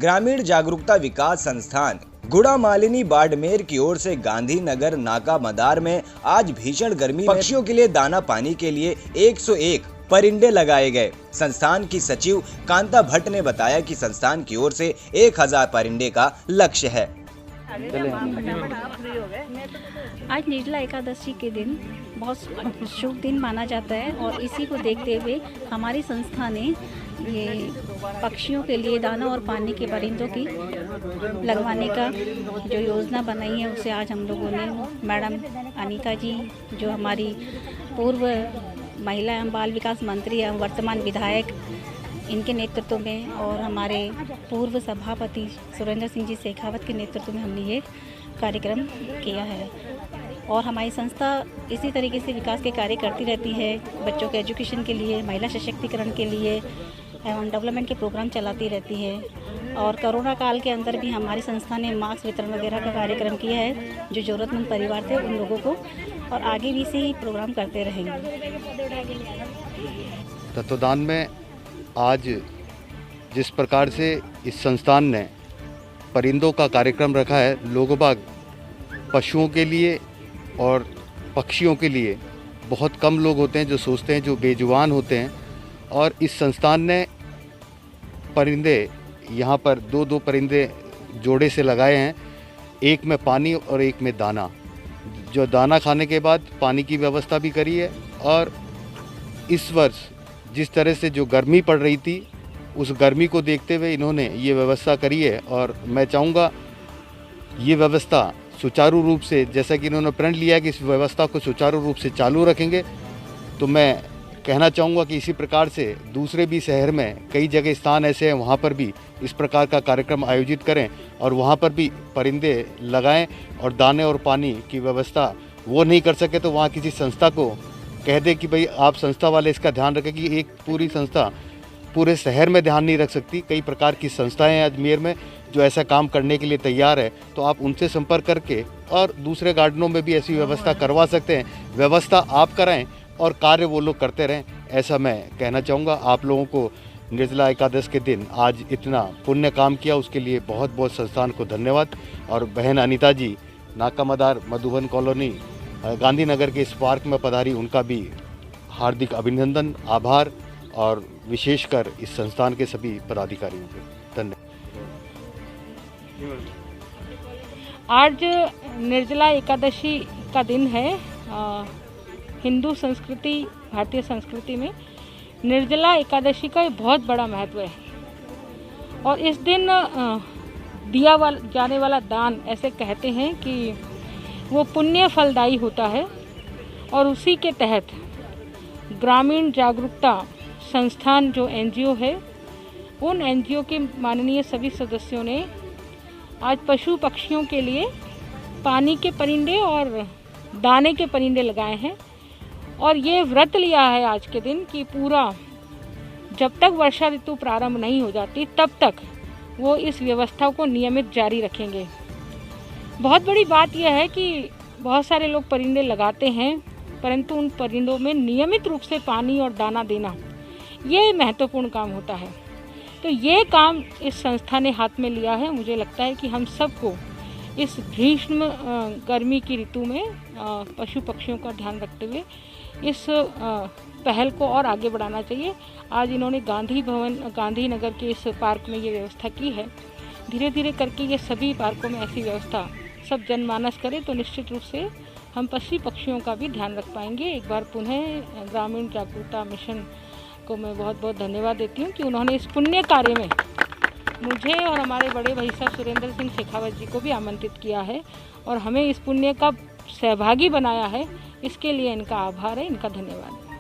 ग्रामीण जागरूकता विकास संस्थान गुड़ा मालिनी बाड़मेर की ओर से गांधीनगर नाका मदार में आज भीषण गर्मी में पक्षियों के लिए दाना पानी के लिए 101 परिंदे लगाए गए। संस्थान की सचिव कांता भट्ट ने बताया कि संस्थान की ओर से 1000 परिंदे का लक्ष्य है। आज निर्जला एकादशी के दिन बहुत शुभ दिन माना जाता है और इसी को देखते हुए हमारी संस्था ने ये पक्षियों के लिए दाना और पानी के परिंदों की लगवाने का जो योजना बनाई है उसे आज हम लोगों ने मैडम अनीता जी जो हमारी पूर्व महिला एवं बाल विकास मंत्री एवं वर्तमान विधायक इनके नेतृत्व में और हमारे पूर्व सभापति सुरेंद्र सिंह जी शेखावत के नेतृत्व में हमने ये कार्यक्रम किया है। और हमारी संस्था इसी तरीके से विकास के कार्य करती रहती है, बच्चों के एजुकेशन के लिए, महिला सशक्तिकरण के लिए एवं डेवलपमेंट के प्रोग्राम चलाती रहती है। और कोरोना काल के अंदर भी हमारी संस्था ने मास्क वितरण वगैरह का कार्यक्रम किया है जो ज़रूरतमंद परिवार थे उन लोगों को, और आगे भी इसे ही प्रोग्राम करते रहेंगे। तत्वदान में आज जिस प्रकार से इस संस्थान ने परिंदों का कार्यक्रम रखा है, लोगों बाग पशुओं के लिए और पक्षियों के लिए बहुत कम लोग होते हैं जो सोचते हैं, जो बेजुबान होते हैं, और इस संस्थान ने परिंदे यहाँ पर दो परिंदे जोड़े से लगाए हैं, एक में पानी और एक में दाना। जो दाना खाने के बाद पानी की व्यवस्था भी करी है। और इस वर्ष जिस तरह से जो गर्मी पड़ रही थी उस गर्मी को देखते हुए इन्होंने ये व्यवस्था करी है, और मैं चाहूँगा ये व्यवस्था सुचारू रूप से, जैसा कि इन्होंने प्रण लिया है कि इस व्यवस्था को सुचारू रूप से चालू रखेंगे, तो मैं कहना चाहूँगा कि इसी प्रकार से दूसरे भी शहर में कई जगह स्थान ऐसे हैं वहाँ पर भी इस प्रकार का कार्यक्रम आयोजित करें और वहाँ पर भी परिंदे लगाएं। और दाने और पानी की व्यवस्था वो नहीं कर सके तो वहाँ किसी संस्था को कह दे कि भाई आप संस्था वाले इसका ध्यान रखें, कि एक पूरी संस्था पूरे शहर में ध्यान नहीं रख सकती। कई प्रकार की संस्थाएं हैं अजमेर में जो ऐसा काम करने के लिए तैयार है, तो आप उनसे संपर्क करके और दूसरे गार्डनों में भी ऐसी व्यवस्था करवा सकते हैं। व्यवस्था आप कराएं और कार्य वो लोग करते रहें, ऐसा मैं कहना चाहूँगा। आप लोगों को निर्जला एकादश के दिन आज इतना पुण्य काम किया उसके लिए बहुत बहुत संस्थान को धन्यवाद। और बहन अनीता जी नाका मदार मधुबन कॉलोनी गांधीनगर के इस पार्क में पधारी, उनका भी हार्दिक अभिनंदन, आभार, और विशेषकर इस संस्थान के सभी पदाधिकारियों को धन्यवाद। आज निर्जला एकादशी का दिन है। हिंदू संस्कृति, भारतीय संस्कृति में निर्जला एकादशी का एक बहुत बड़ा महत्व है। और इस दिन दिया जाने वाला दान, ऐसे कहते हैं कि वो पुण्य फलदायी होता है। और उसी के तहत ग्रामीण जागरूकता संस्थान जो एनजीओ है, उन एनजीओ के माननीय सभी सदस्यों ने आज पशु पक्षियों के लिए पानी के परिंदे और दाने के परिंदे लगाए हैं। और ये व्रत लिया है आज के दिन कि पूरा जब तक वर्षा ऋतु प्रारंभ नहीं हो जाती तब तक वो इस व्यवस्था को नियमित जारी रखेंगे। बहुत बड़ी बात यह है कि बहुत सारे लोग परिंदे लगाते हैं, परंतु उन परिंदों में नियमित रूप से पानी और दाना देना ये महत्वपूर्ण काम होता है। तो ये काम इस संस्था ने हाथ में लिया है। मुझे लगता है कि हम सबको इस भीषण गर्मी की ऋतु में पशु पक्षियों का ध्यान रखते हुए इस पहल को और आगे बढ़ाना चाहिए। आज इन्होंने गांधीनगर के इस पार्क में ये व्यवस्था की है। धीरे धीरे करके ये सभी पार्कों में ऐसी व्यवस्था सब जनमानस करे तो निश्चित रूप से हम पशु पक्षियों का भी ध्यान रख पाएंगे। एक बार पुनः ग्रामीण जागरूकता मिशन को मैं बहुत बहुत धन्यवाद देती हूँ कि उन्होंने इस पुण्य कार्य में मुझे और हमारे बड़े भाई साहब सुरेंद्र सिंह शेखावत जी को भी आमंत्रित किया है और हमें इस पुण्य का सहभागी बनाया है। इसके लिए इनका आभार है, इनका धन्यवाद।